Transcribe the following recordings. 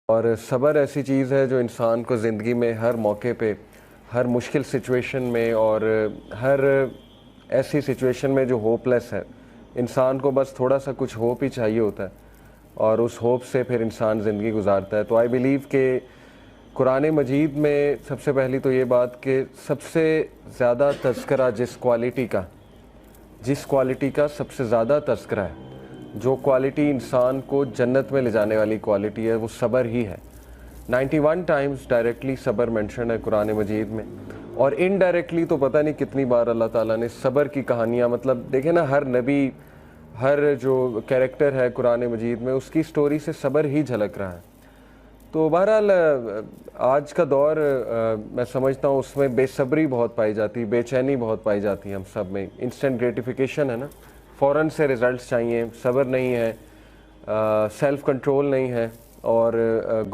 اور صبر ایسی چیز ہے جو انسان کو زندگی میں ہر موقع پہ، ہر مشکل سچویشن میں اور ہر ایسی سچویشن میں جو ہوپ لیس ہے، انسان کو بس تھوڑا سا کچھ ہوپ ہی چاہیے ہوتا ہے اور اس ہوپ سے پھر انسان زندگی گزارتا ہے۔ تو آئی بیلیو کہ قرآن مجید میں سب سے پہلی تو یہ بات کہ سب سے زیادہ تذکرہ جس کوالٹی کا سب سے زیادہ تذکرہ ہے، جو کوالٹی انسان کو جنت میں لے جانے والی کوالٹی ہے، وہ صبر ہی ہے۔ 91 ٹائمز ڈائریکٹلی صبر مینشن ہے قرآن مجید میں، اور انڈائریکٹلی تو پتہ نہیں کتنی بار اللہ تعالیٰ نے صبر کی کہانیاں، مطلب دیکھیں نا، ہر نبی، ہر جو کیریکٹر ہے قرآن مجید میں، اس کی سٹوری سے صبر ہی جھلک رہا ہے۔ تو بہرحال آج کا دور میں سمجھتا ہوں اس میں بے صبری بہت پائی جاتی ہے، بے چینی بہت پائی جاتی ہے ہم سب میں۔ انسٹنٹ گریٹیفیکیشن ہے نا، فوراً سے ریزلٹس چاہیے، صبر نہیں ہے، سیلف کنٹرول نہیں ہے، اور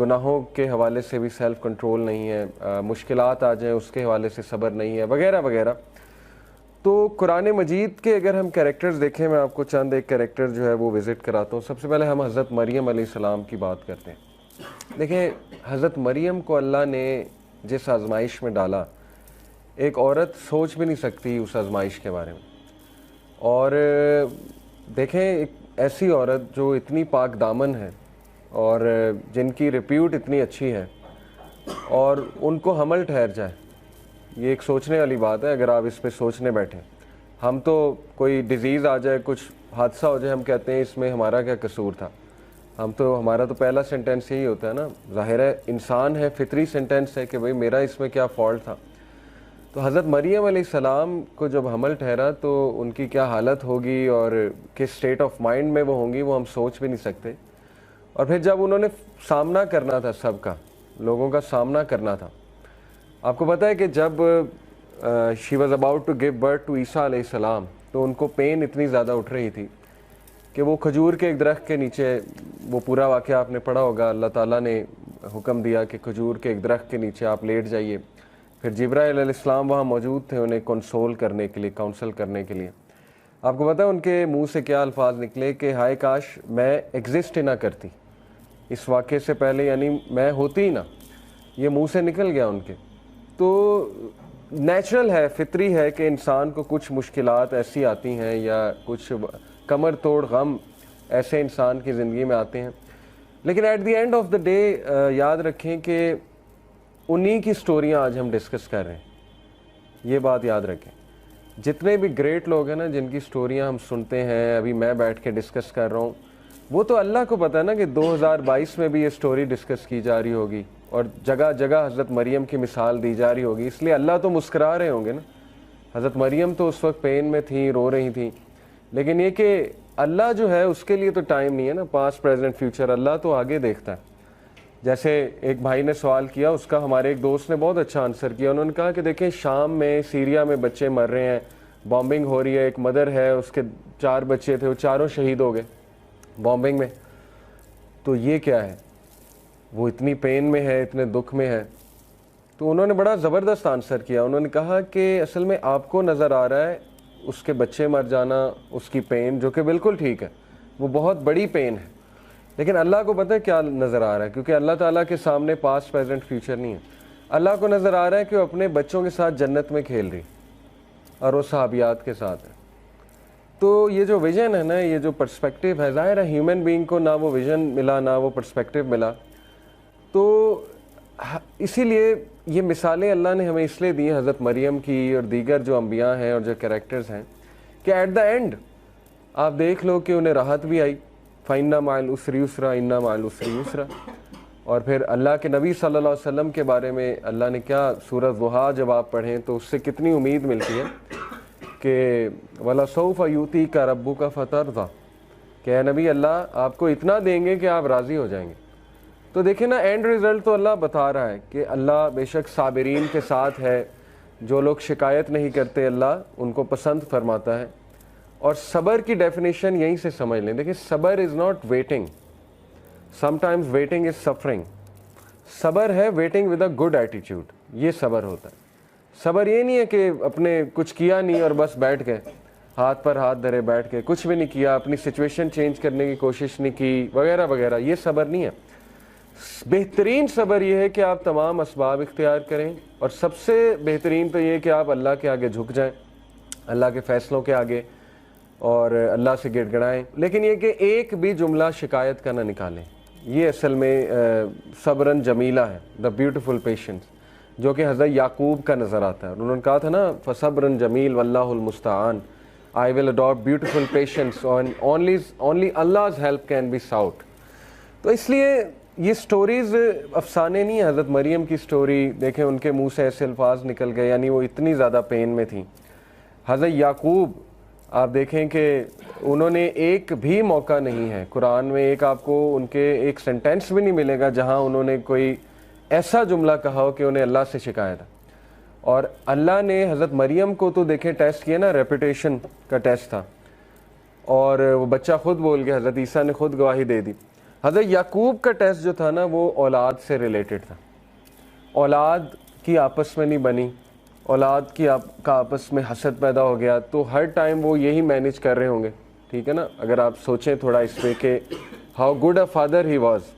گناہوں کے حوالے سے بھی سیلف کنٹرول نہیں ہے، مشکلات آ جائیں اس کے حوالے سے صبر نہیں ہے، وغیرہ وغیرہ۔ تو قرآن مجید کے اگر ہم کیریکٹرز دیکھیں، میں آپ کو چند ایک کیریکٹر جو ہے وہ وزٹ کراتا ہوں۔ سب سے پہلے ہم حضرت مریم علیہ السلام کی بات کرتے ہیں۔ دیکھیں، حضرت مریم کو اللہ نے جس آزمائش میں ڈالا، ایک عورت سوچ بھی نہیں سکتی اس آزمائش کے بارے میں۔ اور دیکھیں، ایک ایسی عورت جو اتنی پاک دامن ہے اور جن کی ریپیوٹ اتنی اچھی ہے، اور ان کو حمل ٹھہر جائے، یہ ایک سوچنے والی بات ہے۔ اگر آپ اس پہ سوچنے بیٹھیں، ہم تو کوئی ڈیزیز آ جائے، کچھ حادثہ ہو جائے، ہم کہتے ہیں اس میں ہمارا کیا قصور تھا، ہمارا تو پہلا سینٹینس یہی ہوتا ہے نا، ظاہر ہے انسان ہے، فطری سینٹینس ہے کہ بھئی میرا اس میں کیا فالٹ تھا۔ تو حضرت مریم علیہ السلام کو جب حمل ٹھہرا تو ان کی کیا حالت ہوگی اور کس سٹیٹ آف مائنڈ میں وہ ہوں گی، وہ ہم سوچ بھی نہیں سکتے۔ اور پھر جب انہوں نے سامنا کرنا تھا، سب کا، لوگوں کا سامنا کرنا تھا، آپ کو پتہ ہے کہ جب she was about to give birth to عیسیٰ علیہ السلام، تو ان کو پین اتنی زیادہ اٹھ رہی تھی کہ وہ کھجور کے ایک درخت کے نیچے، وہ پورا واقعہ آپ نے پڑھا ہوگا، اللہ تعالیٰ نے حکم دیا کہ کھجور کے ایک درخت کے نیچے آپ لیٹ جائیے۔ پھر جبرائیل علیہ السلام وہاں موجود تھے انہیں کنسول کرنے کے لیے، کاؤنسل کرنے کے لیے۔ آپ کو پتہ ہے ان کے منہ سے کیا الفاظ نکلے کہ ہائے کاش میں ایگزسٹ ہی نہ کرتی اس واقعے سے پہلے، یعنی میں ہوتی ہی نہ، یہ منہ سے نکل گیا ان کے۔ تو نیچرل ہے، فطری ہے کہ انسان کو کچھ مشکلات ایسی آتی ہیں یا کچھ کمر توڑ غم ایسے انسان کی زندگی میں آتے ہیں، لیکن at the end of the day یاد رکھیں کہ انہی کی سٹوریاں آج ہم ڈسکس کر رہے ہیں۔ یہ بات یاد رکھیں، جتنے بھی گریٹ لوگ ہیں نا، جن کی سٹوریاں ہم سنتے ہیں، ابھی میں بیٹھ کے ڈسکس کر رہا ہوں، وہ تو اللہ کو پتہ ہے نا کہ 2022 میں بھی یہ سٹوری ڈسکس کی جا رہی ہوگی اور جگہ جگہ حضرت مریم کی مثال دی جا رہی ہوگی، اس لیے اللہ تو مسکرا رہے ہوں گے نا۔ حضرت مریم تو اس وقت پین میں تھیں، رو رہی تھیں، لیکن یہ کہ اللہ جو ہے اس کے لیے تو ٹائم نہیں ہے نا، پاسٹ پریزنٹ فیوچر، اللہ تو آگے دیکھتا ہے۔ جیسے ایک بھائی نے سوال کیا، اس کا ہمارے ایک دوست نے بہت اچھا آنسر کیا، انہوں نے کہا کہ دیکھیں شام میں، سیریا میں بچے مر رہے ہیں، بامبنگ ہو رہی ہے، ایک مدر ہے، اس کے 4 بچے تھے، وہ چاروں شہید ہو گئے بامبنگ میں، تو یہ کیا ہے، وہ اتنی پین میں ہے، اتنے دکھ میں ہے۔ تو انہوں نے بڑا زبردست آنسر کیا، انہوں نے کہا کہ اصل میں آپ کو نظر آ رہا ہے اس کے بچے مر جانا، اس کی پین، جو کہ بالکل ٹھیک ہے، وہ بہت بڑی پین ہے، لیکن اللہ کو پتہ ہے کیا نظر آ رہا ہے، کیونکہ اللہ تعالیٰ کے سامنے پاسٹ پریزنٹ فیوچر نہیں ہے۔ اللہ کو نظر آ رہا ہے کہ وہ اپنے بچوں کے ساتھ جنت میں کھیل رہی اور وہ صحابیات کے ساتھ ہے۔ تو یہ جو ویژن ہے نا، یہ جو پرسپیکٹیو ہے، ظاہر ہے ہیومن بینگ کو نہ وہ ویژن ملا، نہ وہ پرسپیکٹیو ملا، تو اسی لیے یہ مثالیں اللہ نے ہمیں اس لیے دی ہیں، حضرت مریم کی اور دیگر جو انبیاء ہیں اور جو کریکٹرز ہیں، کہ ایٹ دا اینڈ آپ دیکھ لو کہ انہیں راحت بھی آئی، فَإِنَّ مَعَ الْعُسْرِ يُسْرًا إِنَّ مَعَ الْعُسْرِ يُسْرًا۔ اور پھر اللہ کے نبی صلی اللہ علیہ وسلم کے بارے میں اللہ نے کیا، سورۃ ضحیٰ جب آپ پڑھیں تو اس سے کتنی امید ملتی ہے کہ وَلَسَوْفَ يُؤْتِيكَ رَبُّكَ فَتَرْضَىٰ، کہ اے نبی اللہ آپ کو اتنا دیں گے کہ آپ راضی ہو جائیں گے۔ تو دیکھیں نا، اینڈ رزلٹ تو اللہ بتا رہا ہے کہ اللہ بے شک صابرین کے ساتھ ہے، جو لوگ شکایت نہیں کرتے اللہ ان کو پسند فرماتا ہے۔ اور صبر کی ڈیفینیشن یہیں سے سمجھ لیں، دیکھیں صبر is not waiting, some times waiting is suffering. صبر ہے waiting with a good attitude, یہ صبر ہوتا ہے۔ صبر یہ نہیں ہے کہ اپنے کچھ کیا نہیں اور بس بیٹھ گئے، ہاتھ پر ہاتھ دھرے بیٹھ کے کچھ بھی نہیں کیا، اپنی سچویشن چینج کرنے کی کوشش نہیں کی، وغیرہ وغیرہ، یہ صبر نہیں ہے۔ بہترین صبر یہ ہے کہ آپ تمام اسباب اختیار کریں، اور سب سے بہترین تو یہ کہ آپ اللہ کے آگے جھک جائیں، اللہ کے فیصلوں کے آگے، اور اللہ سے گڑ گڑائیں، لیکن یہ کہ ایک بھی جملہ شکایت کا نہ نکالیں۔ یہ اصل میں صبرن جمیلہ ہے، دا بیوٹیفل پیشنس، جو کہ حضرت یعقوب کا نظر آتا ہے۔ انہوں نے کہا تھا نا فصبرن جمیل واللہ المستعان، I will adopt beautiful patience and only Allah's help can be sought۔ تو اس لیے یہ سٹوریز افسانے نہیں ہیں۔ حضرت مریم کی سٹوری دیکھیں، ان کے منہ سے ایسے الفاظ نکل گئے، یعنی وہ اتنی زیادہ پین میں تھیں۔ حضرت یعقوب آپ دیکھیں کہ انہوں نے ایک بھی موقع نہیں ہے قرآن میں، ایک آپ کو ان کے ایک سینٹینس بھی نہیں ملے گا جہاں انہوں نے کوئی ایسا جملہ کہا ہو کہ انہیں اللہ سے شکایت ہے۔ اور اللہ نے حضرت مریم کو تو دیکھیں ٹیسٹ کیا نا، ریپوٹیشن کا ٹیسٹ تھا، اور وہ بچہ خود بول گیا، حضرت عیسیٰ نے خود گواہی دے دی۔ حضرت یعقوب کا ٹیسٹ جو تھا نا وہ اولاد سے ریلیٹڈ تھا، اولاد کی آپس میں نہیں بنی، اولاد کی کا آپس میں حسد پیدا ہو گیا، تو ہر ٹائم وہ یہی مینیج کر رہے ہوں گے، ٹھیک ہے نا، اگر آپ سوچیں تھوڑا اس پہ کہ how good a father he was,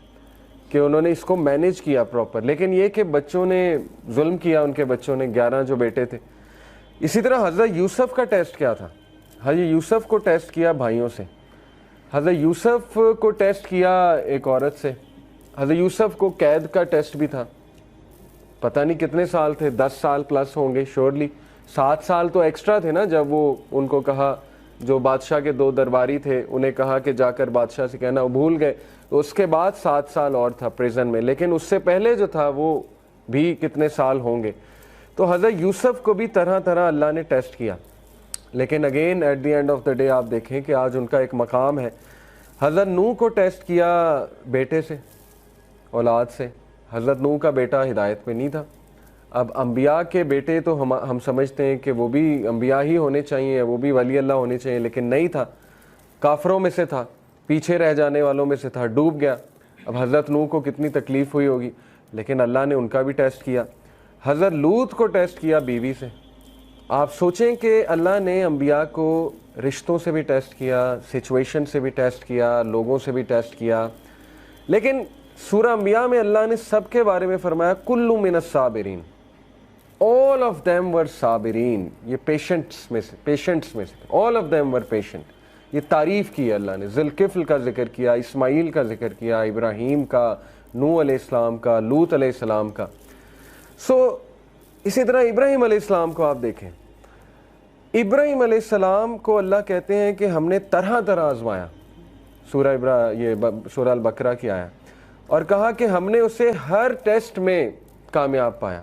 کہ انہوں نے اس کو مینیج کیا پراپر۔ لیکن یہ کہ بچوں نے ظلم کیا، ان کے بچوں نے، 11 جو بیٹے تھے۔ اسی طرح حضرت یوسف کا ٹیسٹ کیا تھا؟ حضرت یوسف کو ٹیسٹ کیا بھائیوں سے، حضرت یوسف کو ٹیسٹ کیا ایک عورت سے، حضرت یوسف کو قید کا ٹیسٹ بھی تھا، پتہ نہیں کتنے سال تھے، 10 سال پلس ہوں گے شیورلی، 7 سال تو ایکسٹرا تھے نا، جب وہ ان کو کہا، جو بادشاہ کے 2 درباری تھے انہیں کہا کہ جا کر بادشاہ سے کہنا، وہ بھول گئے، تو اس کے بعد 7 سال اور تھا پریزن میں، لیکن اس سے پہلے جو تھا وہ بھی کتنے سال ہوں گے۔ تو حضرت یوسف کو بھی طرح طرح اللہ نے ٹیسٹ کیا، لیکن again at the end of the day آپ دیکھیں کہ آج ان کا ایک مقام ہے۔ حضرت نوح کو ٹیسٹ کیا بیٹے سے، اولاد سے۔ حضرت نوح کا بیٹا ہدایت میں نہیں تھا۔ اب انبیاء کے بیٹے تو ہم سمجھتے ہیں کہ وہ بھی انبیاء ہی ہونے چاہیے، وہ بھی ولی اللہ ہونے چاہیے، لیکن نہیں تھا، کافروں میں سے تھا، پیچھے رہ جانے والوں میں سے تھا، ڈوب گیا۔ اب حضرت نوح کو کتنی تکلیف ہوئی ہوگی، لیکن اللہ نے ان کا بھی ٹیسٹ کیا۔ حضرت لوط کو ٹیسٹ کیا بیوی سے۔ آپ سوچیں کہ اللہ نے انبیاء کو رشتوں سے بھی ٹیسٹ کیا، سچویشن سے بھی ٹیسٹ کیا، لوگوں سے بھی ٹیسٹ کیا، لیکن سورہ انبیاء میں اللہ نے سب کے بارے میں فرمایا کل من الصابرین، all of them were صابرین، یہ پیشنٹس میں سے all of them were patient۔ یہ تعریف کی اللہ نے، ذوالکفل کا ذکر کیا، اسماعیل کا ذکر کیا، ابراہیم کا، نوح علیہ السلام کا، لوط علیہ السلام کا۔ اسی طرح ابراہیم علیہ السلام کو آپ دیکھیں، ابراہیم علیہ السلام کو اللہ کہتے ہیں کہ ہم نے طرح طرح آزمایا، سورہ البقرہ کی آیا، اور کہا کہ ہم نے اسے ہر ٹیسٹ میں کامیاب پایا،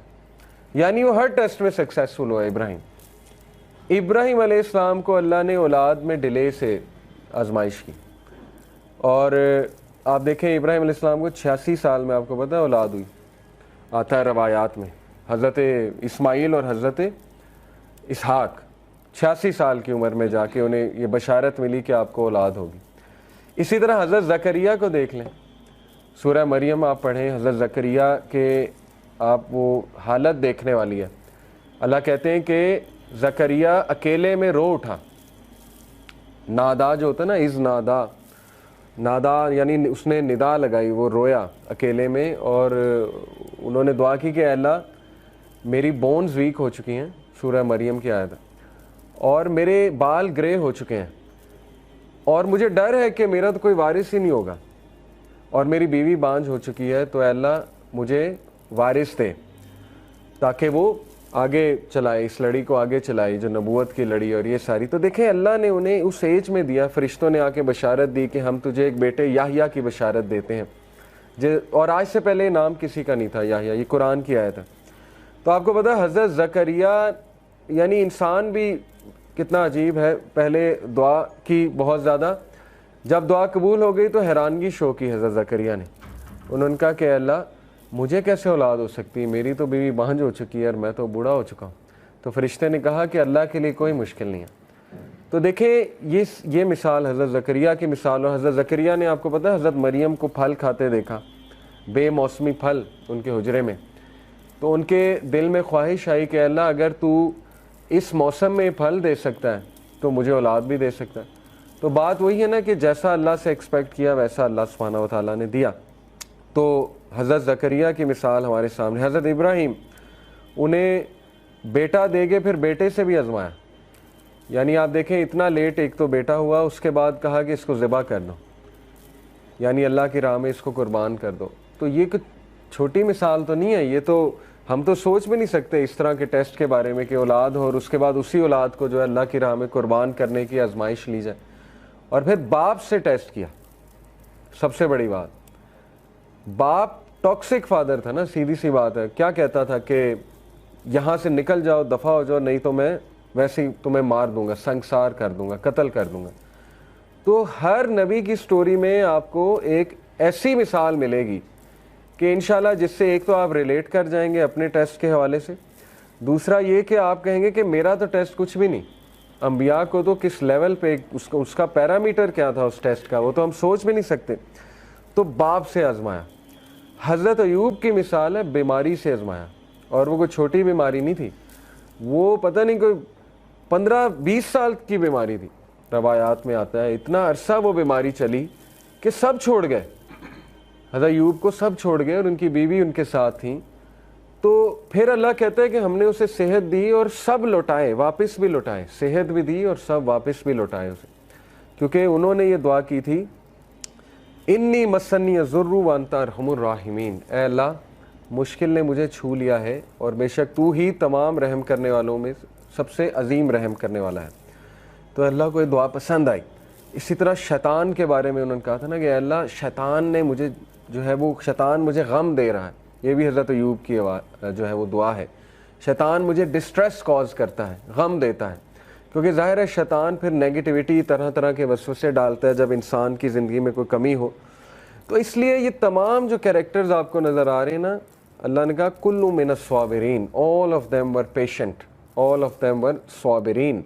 یعنی وہ ہر ٹیسٹ میں سکسیسفل ہوا۔ ابراہیم علیہ السلام کو اللہ نے اولاد میں ڈیلے سے آزمائش کی، اور آپ دیکھیں ابراہیم علیہ السلام کو 86 سال میں آپ کو پتہ ہے اولاد ہوئی، آتا ہے روایات میں، حضرت اسماعیل اور حضرت اسحاق 86 سال کی عمر میں جا کے انہیں یہ بشارت ملی کہ آپ کو اولاد ہوگی۔ اسی طرح حضرت زکریا کو دیکھ لیں، سورہ مریم آپ پڑھیں، حضرت زکریا کے آپ وہ حالت دیکھنے والی ہے۔ اللہ کہتے ہیں کہ زکریا اکیلے میں رو اٹھا، نادا جو ہوتا ہے نا، از نادا یعنی اس نے ندا لگائی، وہ رویا اکیلے میں، اور انہوں نے دعا کی کہ اے اللہ میری بونز ویک ہو چکی ہیں، سورہ مریم کی آیت ہے، اور میرے بال گرے ہو چکے ہیں، اور مجھے ڈر ہے کہ میرا تو کوئی وارث ہی نہیں ہوگا، اور میری بیوی بانجھ ہو چکی ہے، تو اے اللہ مجھے وارث دے تاکہ وہ آگے چلائے، اس لڑی کو آگے چلائے جو نبوت کی لڑی، اور یہ ساری۔ تو دیکھیں اللہ نے انہیں اس ایج میں دیا، فرشتوں نے آ کے بشارت دی کہ ہم تجھے ایک بیٹے یحییٰ کی بشارت دیتے ہیں، اور آج سے پہلے نام کسی کا نہیں تھا یحییٰ، یہ قرآن کی آیت ہے۔ تو آپ کو پتہ ہے حضرت زکریا، یعنی انسان بھی کتنا عجیب ہے، پہلے دعا کی بہت زیادہ، جب دعا قبول ہو گئی تو حیرانگی شو کی حضرت زکریا نے، انہوں نے کہا کہ اللہ مجھے کیسے اولاد ہو سکتی، میری تو بیوی بانجھ ہو چکی ہے اور میں تو بوڑھا ہو چکا ہوں۔ تو فرشتے نے کہا کہ اللہ کے لیے کوئی مشکل نہیں ہے۔ تو دیکھیں یہ مثال حضرت زکریا کی مثال، اور حضرت زکریا نے آپ کو پتہ ہے حضرت مریم کو پھل کھاتے دیکھا، بے موسمی پھل ان کے حجرے میں، تو ان کے دل میں خواہش آئی کہ اللہ اگر تو اس موسم میں پھل دے سکتا ہے تو مجھے اولاد بھی دے سکتا ہے۔ تو بات وہی ہے نا کہ جیسا اللہ سے ایکسپیکٹ کیا ویسا اللہ سبحانہ و تعالیٰ نے دیا۔ تو حضرت زکریا کی مثال ہمارے سامنے، حضرت ابراہیم انہیں بیٹا دے کے پھر بیٹے سے بھی آزمایا، یعنی آپ دیکھیں اتنا لیٹ ایک تو بیٹا ہوا، اس کے بعد کہا کہ اس کو ذبح کر دو، یعنی اللہ کی راہ میں اس کو قربان کر دو. تو یہ کچھ چھوٹی مثال تو نہیں ہے، یہ تو ہم تو سوچ بھی نہیں سکتے اس طرح کے ٹیسٹ کے بارے میں کہ اولاد ہو اور اس کے بعد اسی اولاد کو جو ہے اللہ کی راہ میں قربان کرنے کی آزمائش لی جائے. اور پھر باپ سے ٹیسٹ کیا، سب سے بڑی بات، باپ ٹاکسک فادر تھا نا، سیدھی سی بات ہے. کیا کہتا تھا کہ یہاں سے نکل جاؤ، دفع ہو جاؤ، نہیں تو میں ویسے ہی تمہیں مار دوں گا، سنگسار کر دوں گا، قتل کر دوں گا. تو ہر نبی کی سٹوری میں آپ کو ایک ایسی مثال ملے گی کہ انشاءاللہ جس سے ایک تو آپ ریلیٹ کر جائیں گے اپنے ٹیسٹ کے حوالے سے، دوسرا یہ کہ آپ کہیں گے کہ میرا تو ٹیسٹ کچھ بھی نہیں. انبیاء کو تو کس لیول پہ اس کا پیرامیٹر کیا تھا اس ٹیسٹ کا، وہ تو ہم سوچ بھی نہیں سکتے. تو باپ سے آزمایا. حضرت ایوب کی مثال ہے بیماری سے آزمایا، اور وہ کوئی چھوٹی بیماری نہیں تھی، وہ پتہ نہیں کوئی 15-20 سال کی بیماری تھی. روایات میں آتا ہے اتنا عرصہ وہ بیماری چلی کہ سب چھوڑ گئے، حضرت ایوب کو سب چھوڑ گئے، اور ان کی بیوی ان کے ساتھ تھیں. تو پھر اللہ کہتا ہے کہ ہم نے اسے صحت دی اور سب لوٹائے، واپس بھی لوٹائے، صحت بھی دی اور سب واپس بھی لوٹائے اسے، کیونکہ انہوں نے یہ دعا کی تھی انی مسنی الضر وانت ارحم الراحمین، اے اللہ مشکل نے مجھے چھو لیا ہے اور بے شک تو ہی تمام رحم کرنے والوں میں سب سے عظیم رحم کرنے والا ہے. تو اللہ کو یہ دعا پسند آئی. اسی طرح شیطان کے بارے میں انہوں نے کہا تھا نا کہ اے اللہ شیطان نے مجھے جو ہے وہ شیطان مجھے غم دے رہا ہے، یہ بھی حضرت ایوب کی جو ہے وہ دعا ہے. شیطان مجھے ڈسٹریس کاز کرتا ہے، غم دیتا ہے، کیونکہ ظاہر ہے شیطان پھر نیگیٹیوٹی طرح طرح کے وسوسے ڈالتا ہے جب انسان کی زندگی میں کوئی کمی ہو. تو اس لیے یہ تمام جو کیریکٹرز آپ کو نظر آ رہے ہیں نا، اللہ نے کہا کل من الصابرین، all of them were patient, all of them were Sabireen.